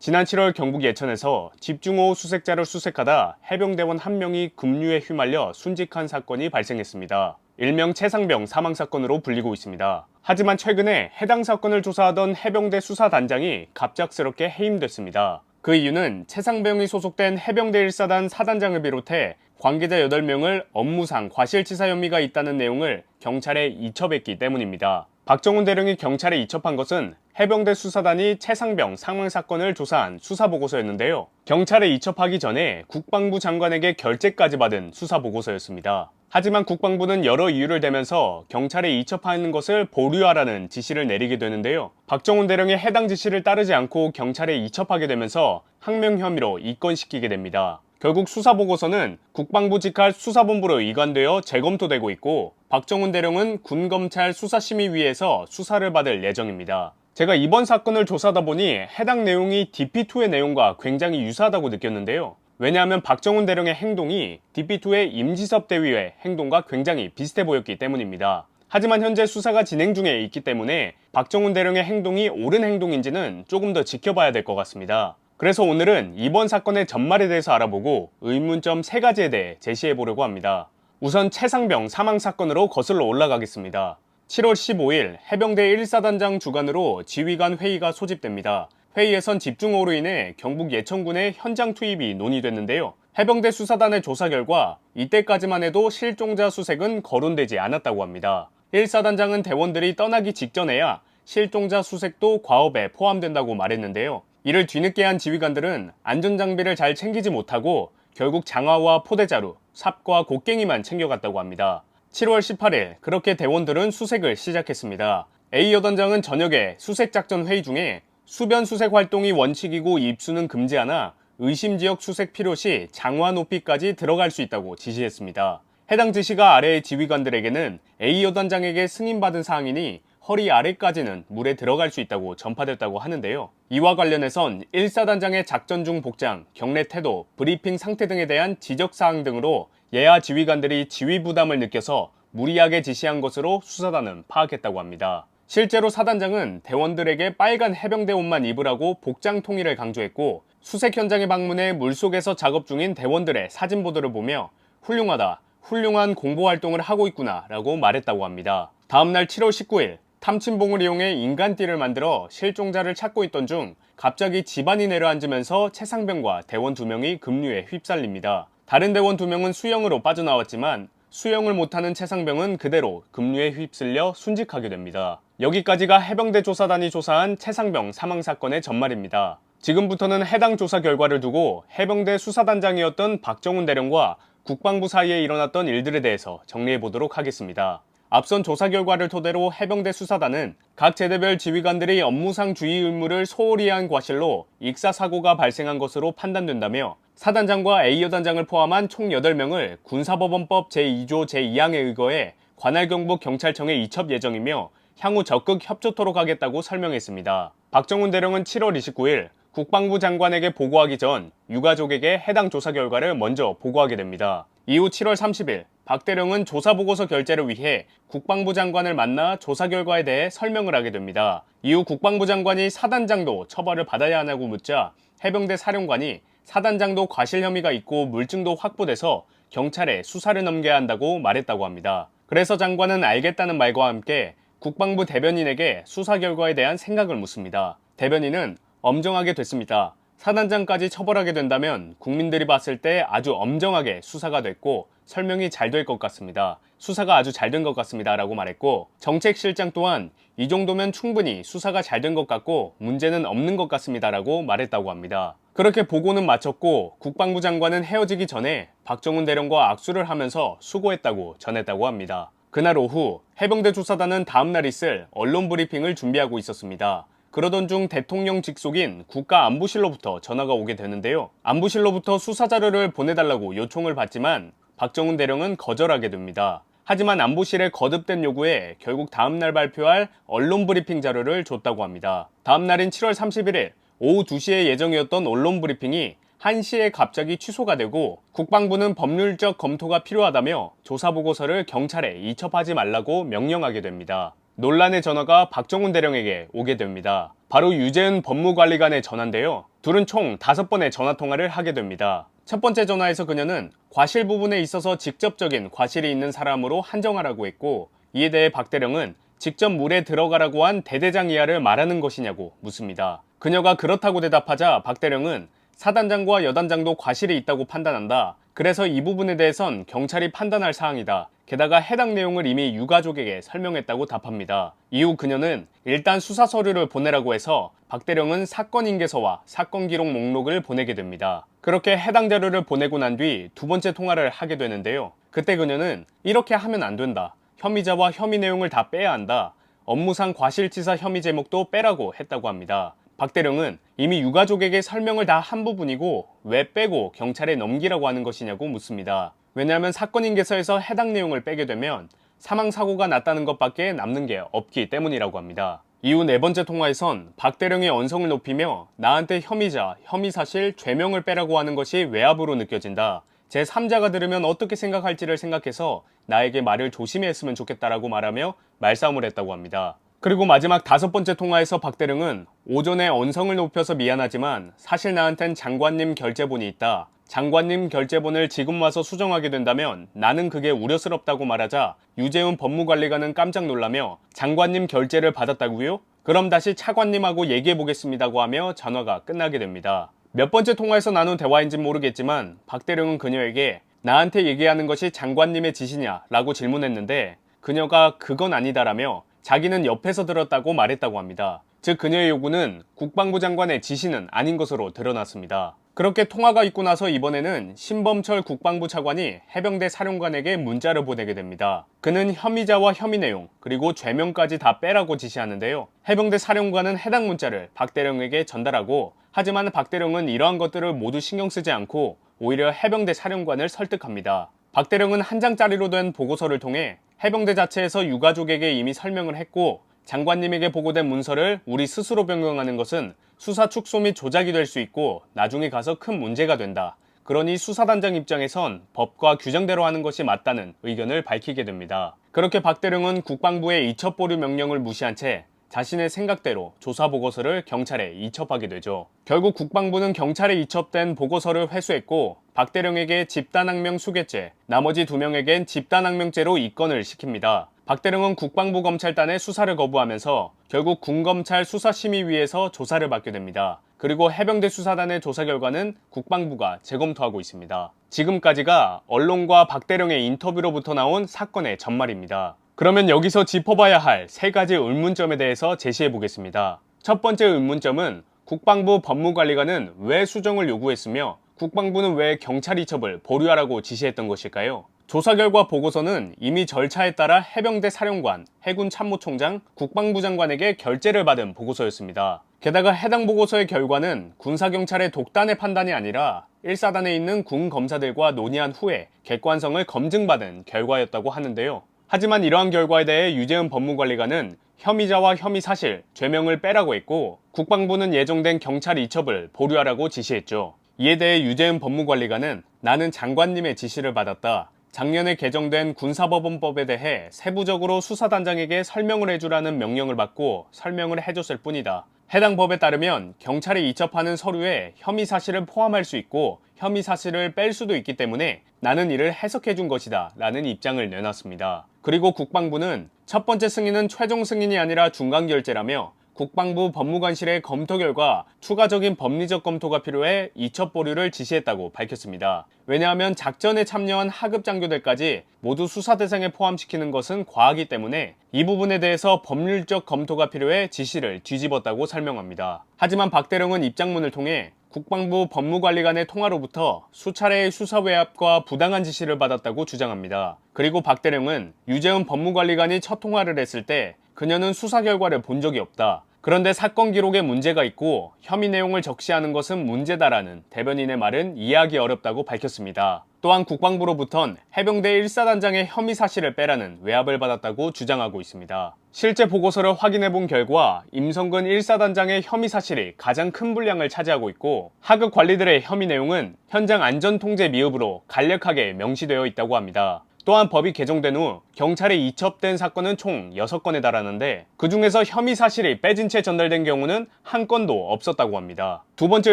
지난 7월 경북 예천에서 집중호우 수색자를 수색하다 해병대원 한 명이 급류에 휘말려 순직한 사건이 발생했습니다. 일명 최상병 사망 사건으로 불리고 있습니다. 하지만 최근에 해당 사건을 조사하던 해병대 수사단장이 갑작스럽게 해임됐습니다. 그 이유는 최상병이 소속된 해병대 1사단 사단장을 비롯해 관계자 8명을 업무상 과실치사 혐의가 있다는 내용을 경찰에 이첩했기 때문입니다. 박정훈 대령이 경찰에 이첩한 것은 해병대 수사단이 최상병 사망 사건을 조사한 수사보고서였는데요. 경찰에 이첩하기 전에 국방부 장관에게 결재까지 받은 수사보고서였습니다. 하지만 국방부는 여러 이유를 대면서 경찰에 이첩하는 것을 보류하라는 지시를 내리게 되는데요. 박정훈 대령이 해당 지시를 따르지 않고 경찰에 이첩하게 되면서 항명 혐의로 입건시키게 됩니다. 결국 수사보고서는 국방부 직할 수사본부로 이관되어 재검토되고 있고 박정훈 대령은 군검찰 수사심의위에서 수사를 받을 예정입니다. 제가 이번 사건을 조사하다 보니 해당 내용이 DP2의 내용과 굉장히 유사하다고 느꼈는데요. 왜냐하면 박정훈 대령의 행동이 DP2의 임지섭 대위의 행동과 굉장히 비슷해 보였기 때문입니다. 하지만 현재 수사가 진행 중에 있기 때문에 박정훈 대령의 행동이 옳은 행동인지는 조금 더 지켜봐야 될 것 같습니다. 그래서 오늘은 이번 사건의 전말에 대해서 알아보고 의문점 3가지에 대해 제시해 보려고 합니다. 우선 최상병 사망 사건으로 거슬러 올라가겠습니다. 7월 15일 해병대 1사단장 주관으로 지휘관 회의가 소집됩니다. 회의에선 집중호우로 인해 경북 예천군의 현장 투입이 논의됐는데요. 해병대 수사단의 조사 결과 이때까지만 해도 실종자 수색은 거론되지 않았다고 합니다. 1사단장은 대원들이 떠나기 직전에야 실종자 수색도 과업에 포함된다고 말했는데요. 이를 뒤늦게 한 지휘관들은 안전장비를 잘 챙기지 못하고 결국 장화와 포대자루, 삽과 곡괭이만 챙겨갔다고 합니다. 7월 18일 그렇게 대원들은 수색을 시작했습니다. A 여단장은 저녁에 수색작전 회의 중에 수변 수색 활동이 원칙이고 입수는 금지하나 의심지역 수색 필요시 장화 높이까지 들어갈 수 있다고 지시했습니다. 해당 지시가 아래의 지휘관들에게는 A 여단장에게 승인받은 사항이니 허리 아래까지는 물에 들어갈 수 있다고 전파됐다고 하는데요. 이와 관련해선 1사단장의 작전 중 복장, 경례 태도, 브리핑 상태 등에 대한 지적사항 등으로 예하 지휘관들이 지휘 부담을 느껴서 무리하게 지시한 것으로 수사단은 파악했다고 합니다. 실제로 사단장은 대원들에게 빨간 해병대 옷만 입으라고 복장 통일을 강조했고 수색 현장에 방문해 물속에서 작업 중인 대원들의 사진 보도를 보며 훌륭하다, 훌륭한 공보활동을 하고 있구나 라고 말했다고 합니다. 다음날 7월 19일 탐침봉을 이용해 인간띠를 만들어 실종자를 찾고 있던 중 갑자기 집안이 내려앉으면서 최상병과 대원 2명이 급류에 휩쓸립니다. 다른 대원 2명은 수영으로 빠져나왔지만 수영을 못하는 최상병은 그대로 급류에 휩쓸려 순직하게 됩니다. 여기까지가 해병대 조사단이 조사한 최상병 사망 사건의 전말입니다. 지금부터는 해당 조사 결과를 두고 해병대 수사단장이었던 박정훈 대령과 국방부 사이에 일어났던 일들에 대해서 정리해 보도록 하겠습니다. 앞선 조사 결과를 토대로 해병대 수사단은 각 제대별 지휘관들이 업무상 주의 의무를 소홀히 한 과실로 익사사고가 발생한 것으로 판단된다며 사단장과 A여단장을 포함한 총 8명을 군사법원법 제2조 제2항에 의거해 관할경북경찰청에 이첩 예정이며 향후 적극 협조토록 하겠다고 설명했습니다. 박정훈 대령은 7월 29일 국방부 장관에게 보고하기 전 유가족에게 해당 조사 결과를 먼저 보고하게 됩니다. 이후 7월 30일 박 대령은 조사보고서 결재를 위해 국방부 장관을 만나 조사 결과에 대해 설명을 하게 됩니다. 이후 국방부 장관이 사단장도 처벌을 받아야 하냐고 묻자 해병대 사령관이 사단장도 과실 혐의가 있고 물증도 확보돼서 경찰에 수사를 넘겨야 한다고 말했다고 합니다. 그래서 장관은 알겠다는 말과 함께 국방부 대변인에게 수사 결과에 대한 생각을 묻습니다. 대변인은 엄정하게 됐습니다. 사단장까지 처벌하게 된다면 국민들이 봤을 때 아주 엄정하게 수사가 됐고 설명이 잘 될 것 같습니다. 수사가 아주 잘 된 것 같습니다 라고 말했고 정책실장 또한 이 정도면 충분히 수사가 잘 된 것 같고 문제는 없는 것 같습니다 라고 말했다고 합니다. 그렇게 보고는 마쳤고 국방부 장관은 헤어지기 전에 박정훈 대령과 악수를 하면서 수고했다고 전했다고 합니다. 그날 오후 해병대 조사단은 다음날 있을 언론 브리핑을 준비하고 있었습니다. 그러던 중 대통령 직속인 국가안보실로부터 전화가 오게 되는데요. 안보실로부터 수사자료를 보내달라고 요청을 받지만 박정훈 대령은 거절하게 됩니다. 하지만 안보실의 거듭된 요구에 결국 다음날 발표할 언론 브리핑 자료를 줬다고 합니다. 다음날인 7월 31일 오후 2시에 예정이었던 언론 브리핑이 1시에 갑자기 취소가 되고 국방부는 법률적 검토가 필요하다며 조사보고서를 경찰에 이첩하지 말라고 명령하게 됩니다. 논란의 전화가 박정훈 대령에게 오게 됩니다. 바로 유재은 법무관리관에 전화인데요. 둘은 총 5번의 전화통화를 하게 됩니다. 첫 번째 전화에서 그녀는 과실 부분에 있어서 직접적인 과실이 있는 사람으로 한정하라고 했고, 이에 대해 박대령은 직접 물에 들어가라고 한 대대장 이하를 말하는 것이냐고 묻습니다. 그녀가 그렇다고 대답하자 박대령은 사단장과 여단장도 과실이 있다고 판단한다. 그래서 이 부분에 대해선 경찰이 판단할 사항이다. 게다가 해당 내용을 이미 유가족에게 설명했다고 답합니다. 이후 그녀는 일단 수사 서류를 보내라고 해서 박대령은 사건 인계서와 사건 기록 목록을 보내게 됩니다. 그렇게 해당 자료를 보내고 난 뒤 두 번째 통화를 하게 되는데요. 그때 그녀는 이렇게 하면 안 된다. 혐의자와 혐의 내용을 다 빼야 한다. 업무상 과실치사 혐의 제목도 빼라고 했다고 합니다. 박대령은 이미 유가족에게 설명을 다 한 부분이고 왜 빼고 경찰에 넘기라고 하는 것이냐고 묻습니다. 왜냐하면 사건 인계서에서 해당 내용을 빼게 되면 사망사고가 났다는 것밖에 남는 게 없기 때문이라고 합니다. 이후 네 번째 통화에선 박대령의 언성을 높이며 나한테 혐의자, 혐의사실, 죄명을 빼라고 하는 것이 외압으로 느껴진다. 제3자가 들으면 어떻게 생각할지를 생각해서 나에게 말을 조심히 했으면 좋겠다라고 말하며 말싸움을 했다고 합니다. 그리고 마지막 5번째 통화에서 박대령은 오전에 언성을 높여서 미안하지만 사실 나한텐 장관님 결제본이 있다. 장관님 결제본을 지금 와서 수정하게 된다면 나는 그게 우려스럽다고 말하자 유재훈 법무관리관은 깜짝 놀라며 장관님 결제를 받았다고요? 그럼 다시 차관님하고 얘기해보겠습니다고 하며 전화가 끝나게 됩니다. 몇 번째 통화에서 나눈 대화인진 모르겠지만 박대령은 그녀에게 나한테 얘기하는 것이 장관님의 지시냐 라고 질문했는데 그녀가 그건 아니다라며 자기는 옆에서 들었다고 말했다고 합니다. 즉 그녀의 요구는 국방부 장관의 지시는 아닌 것으로 드러났습니다. 그렇게 통화가 있고 나서 이번에는 신범철 국방부 차관이 해병대 사령관에게 문자를 보내게 됩니다. 그는 혐의자와 혐의 내용 그리고 죄명까지 다 빼라고 지시하는데요. 해병대 사령관은 해당 문자를 박대령에게 전달하고 하지만 박대령은 이러한 것들을 모두 신경 쓰지 않고 오히려 해병대 사령관을 설득합니다. 박대령은 한 장짜리로 된 보고서를 통해 해병대 자체에서 유가족에게 이미 설명을 했고 장관님에게 보고된 문서를 우리 스스로 변경하는 것은 수사 축소 및 조작이 될 수 있고 나중에 가서 큰 문제가 된다. 그러니 수사단장 입장에선 법과 규정대로 하는 것이 맞다는 의견을 밝히게 됩니다. 그렇게 박대령은 국방부의 이첩 보류 명령을 무시한 채 자신의 생각대로 조사 보고서를 경찰에 이첩하게 되죠. 결국 국방부는 경찰에 이첩된 보고서를 회수했고 박대령에게 집단항명 수괴죄, 나머지 2명에겐 집단항명죄로 입건을 시킵니다. 박대령은 국방부 검찰단의 수사를 거부하면서 결국 군검찰 수사심의위에서 조사를 받게 됩니다. 그리고 해병대 수사단의 조사 결과는 국방부가 재검토하고 있습니다. 지금까지가 언론과 박대령의 인터뷰로부터 나온 사건의 전말입니다. 그러면 여기서 짚어봐야 할 3가지 의문점에 대해서 제시해 보겠습니다. 첫 번째 의문점은 국방부 법무관리관은 왜 수정을 요구했으며 국방부는 왜 경찰 이첩을 보류하라고 지시했던 것일까요? 조사 결과 보고서는 이미 절차에 따라 해병대 사령관, 해군 참모총장, 국방부 장관에게 결재를 받은 보고서였습니다. 게다가 해당 보고서의 결과는 군사경찰의 독단의 판단이 아니라 1사단에 있는 군 검사들과 논의한 후에 객관성을 검증받은 결과였다고 하는데요. 하지만 이러한 결과에 대해 유재은 법무관리관은 혐의자와 혐의 사실, 죄명을 빼라고 했고 국방부는 예정된 경찰 이첩을 보류하라고 지시했죠. 이에 대해 유재은 법무관리관은 나는 장관님의 지시를 받았다. 작년에 개정된 군사법원법에 대해 세부적으로 수사단장에게 설명을 해주라는 명령을 받고 설명을 해줬을 뿐이다. 해당 법에 따르면 경찰에 이첩하는 서류에 혐의 사실을 포함할 수 있고 혐의 사실을 뺄 수도 있기 때문에 나는 이를 해석해 준 것이다 라는 입장을 내놨습니다. 그리고 국방부는 첫 번째 승인은 최종 승인이 아니라 중간결재라며 국방부 법무관실의 검토 결과 추가적인 법리적 검토가 필요해 이첩 보류를 지시했다고 밝혔습니다. 왜냐하면 작전에 참여한 하급 장교들까지 모두 수사 대상에 포함시키는 것은 과하기 때문에 이 부분에 대해서 법률적 검토가 필요해 지시를 뒤집었다고 설명합니다. 하지만 박대령은 입장문을 통해 국방부 법무관리관의 통화로부터 수차례의 수사 외압과 부당한 지시를 받았다고 주장합니다. 그리고 박대령은 유재훈 법무관리관이 첫 통화를 했을 때 그녀는 수사 결과를 본 적이 없다. 그런데 사건 기록에 문제가 있고 혐의 내용을 적시하는 것은 문제다라는 대변인의 말은 이해하기 어렵다고 밝혔습니다. 또한 국방부로부턴 해병대 1사단장의 혐의 사실을 빼라는 외압을 받았다고 주장하고 있습니다. 실제 보고서를 확인해 본 결과 임성근 1사단장의 혐의 사실이 가장 큰 분량을 차지하고 있고 하급 관리들의 혐의 내용은 현장 안전통제 미흡으로 간략하게 명시되어 있다고 합니다. 또한 법이 개정된 후 경찰에 이첩된 사건은 총 6건에 달하는데 그 중에서 혐의 사실이 빼진 채 전달된 경우는 한 건도 없었다고 합니다. 두 번째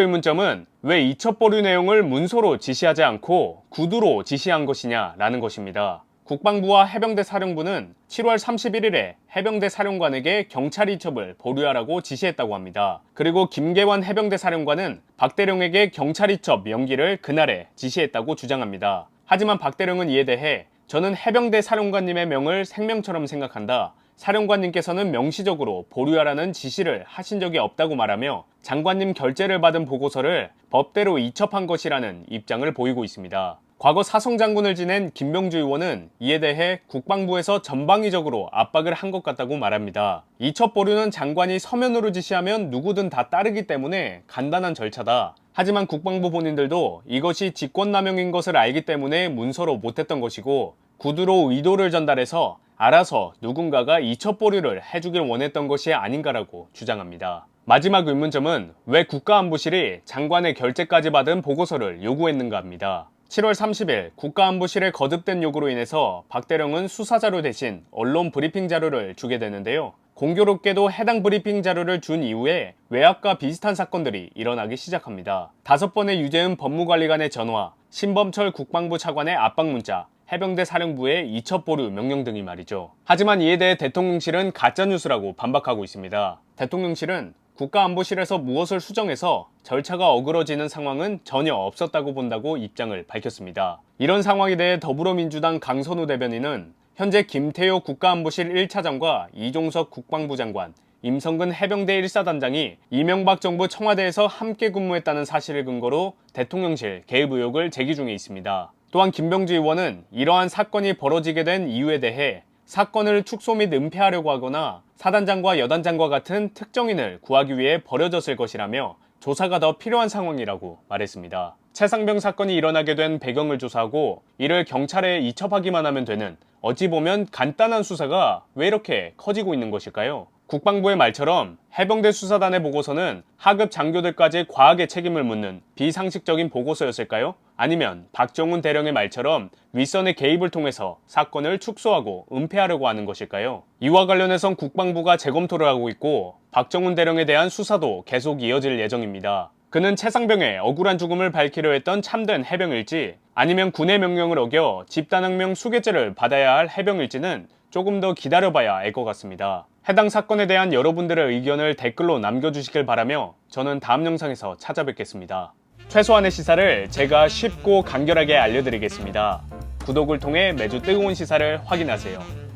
의문점은 왜 이첩 보류 내용을 문서로 지시하지 않고 구두로 지시한 것이냐라는 것입니다. 국방부와 해병대 사령부는 7월 31일에 해병대 사령관에게 경찰 이첩을 보류하라고 지시했다고 합니다. 그리고 김계환 해병대 사령관은 박대령에게 경찰 이첩 명기를 그날에 지시했다고 주장합니다. 하지만 박대령은 이에 대해 저는 해병대 사령관님의 명을 생명처럼 생각한다. 사령관님께서는 명시적으로 보류하라는 지시를 하신 적이 없다고 말하며 장관님 결재를 받은 보고서를 법대로 이첩한 것이라는 입장을 보이고 있습니다. 과거 사성장군을 지낸 김병주 의원은 이에 대해 국방부에서 전방위적으로 압박을 한 것 같다고 말합니다. 이첩 보류는 장관이 서면으로 지시하면 누구든 다 따르기 때문에 간단한 절차다. 하지만 국방부 본인들도 이것이 직권남용인 것을 알기 때문에 문서로 못했던 것이고 구두로 의도를 전달해서 알아서 누군가가 이첩 보류를 해주길 원했던 것이 아닌가라고 주장합니다. 마지막 의문점은 왜 국가안보실이 장관의 결재까지 받은 보고서를 요구했는가 합니다. 7월 30일 국가안보실의 거듭된 요구로 인해서 박대령은 수사자료 대신 언론 브리핑 자료를 주게 되는데요. 공교롭게도 해당 브리핑 자료를 준 이후에 외압과 비슷한 사건들이 일어나기 시작합니다. 5번의 유재은 법무관리관의 전화, 신범철 국방부 차관의 압박 문자, 해병대 사령부의 이첩 보류 명령 등이 말이죠. 하지만 이에 대해 대통령실은 가짜뉴스라고 반박하고 있습니다. 대통령실은 국가안보실에서 무엇을 수정해서 절차가 어그러지는 상황은 전혀 없었다고 본다고 입장을 밝혔습니다. 이런 상황에 대해 더불어민주당 강선우 대변인은 현재 김태효 국가안보실 1차장과 이종석 국방부 장관, 임성근 해병대 1사단장이 이명박 정부 청와대에서 함께 근무했다는 사실을 근거로 대통령실 개입 의혹을 제기 중에 있습니다. 또한 김병주 의원은 이러한 사건이 벌어지게 된 이유에 대해 사건을 축소 및 은폐하려고 하거나 사단장과 여단장과 같은 특정인을 구하기 위해 벌어졌을 것이라며 조사가 더 필요한 상황이라고 말했습니다. 최상병 사건이 일어나게 된 배경을 조사하고 이를 경찰에 이첩하기만 하면 되는 어찌 보면 간단한 수사가 왜 이렇게 커지고 있는 것일까요? 국방부의 말처럼 해병대 수사단의 보고서는 하급 장교들까지 과하게 책임을 묻는 비상식적인 보고서였을까요? 아니면 박정훈 대령의 말처럼 윗선의 개입을 통해서 사건을 축소하고 은폐하려고 하는 것일까요? 이와 관련해선 국방부가 재검토를 하고 있고 박정훈 대령에 대한 수사도 계속 이어질 예정입니다. 그는 최상병의 억울한 죽음을 밝히려 했던 참된 해병일지 아니면 군의 명령을 어겨 집단항명 수괴죄를 받아야 할 해병일지는 조금 더 기다려봐야 알 것 같습니다. 해당 사건에 대한 여러분들의 의견을 댓글로 남겨주시길 바라며 저는 다음 영상에서 찾아뵙겠습니다. 최소한의 시사를 제가 쉽고 간결하게 알려드리겠습니다. 구독을 통해 매주 뜨거운 시사를 확인하세요.